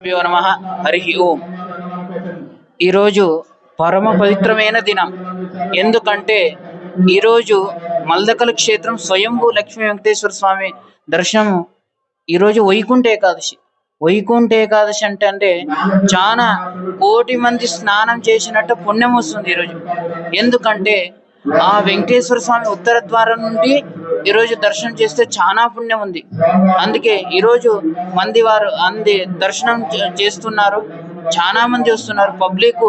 గురుభ్యో నమః. హరి ఓం. ఈరోజు పరమ పవిత్రమైన దినం. ఎందుకంటే ఈరోజు మల్దకల్ క్షేత్రం స్వయంభూ లక్ష్మీ వెంకటేశ్వర స్వామి దర్శనం. ఈరోజు వైకుంఠ ఏకాదశి. వైకుంఠ ఏకాదశి అంటే చాలా కోటి మంది స్నానం చేసినట్టు పుణ్యం వస్తుంది ఈరోజు. ఎందుకంటే ఆ వెంకటేశ్వర స్వామి ఉత్తర ద్వారం నుండి ఈరోజు దర్శనం చేస్తే చాలా పుణ్యం ఉంది. అందుకే ఈరోజు వారు దర్శనం చేస్తున్నారు. చాలా మంది వస్తున్నారు. పబ్లిక్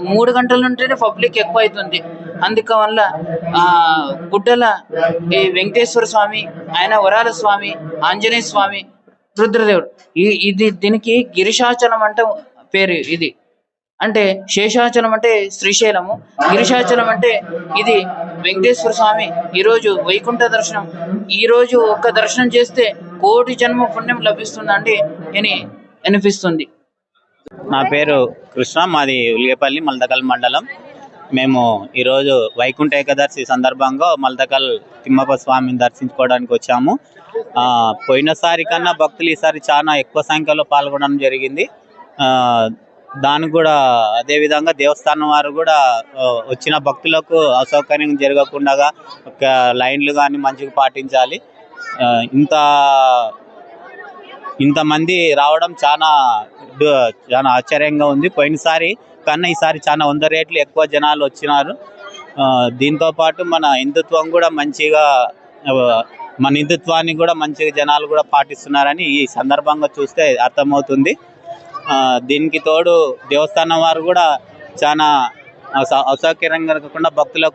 3 గంటల నుంటేనే పబ్లిక్ ఎక్కువ అవుతుంది. అందువల్ల ఆ గుడ్డల ఈ వెంకటేశ్వర స్వామి, ఆయన వరాల స్వామి, ఆంజనేయ స్వామి, రుద్రదేవుడు, దీనికి గిరిశాచలం అంటే పేరు. ఇది అంటే శేషాచలం అంటే శ్రీశైలము, గిరిశాచలం అంటే ఇది వెంకటేశ్వర స్వామి. ఈరోజు వైకుంఠ దర్శనం. ఈరోజు ఒక్క దర్శనం చేస్తే కోటి జన్మ పుణ్యం లభిస్తుందండి అని అనిపిస్తుంది. నా పేరు కృష్ణ, మాది ఉలిగపల్లి మల్దకల్ మండలం. మేము ఈరోజు వైకుంఠ ఏకాదశి సందర్భంగా మల్దకల్ తిమ్మప్ప స్వామిని దర్శించుకోవడానికి వచ్చాము. పోయినసారి కన్నా భక్తులు ఈసారి చాలా ఎక్కువ సంఖ్యలో పాల్గొనడం జరిగింది. దానికి కూడా అదేవిధంగా దేవస్థానం వారు కూడా వచ్చిన భక్తులకు అసౌకర్యం జరగకుండా లైన్లు కానీ మంచిగా పాటించాలి. ఇంతమంది రావడం చాలా ఆశ్చర్యంగా ఉంది. పోయినసారి కన్నా ఈసారి చాలా 100 రెట్లు ఎక్కువ జనాలు వచ్చినారు. దీంతోపాటు మన హిందుత్వం కూడా మన హిందుత్వాన్ని కూడా మంచిగా జనాలు కూడా పాటిస్తున్నారని ఈ సందర్భంగా చూస్తే అర్థమవుతుంది. దీనికి తోడు దేవస్థానం వారు కూడా చాలా అసౌకర్యంగా కాకుండా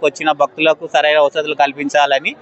వచ్చిన భక్తులకు సరైన వసతులు కల్పించాలని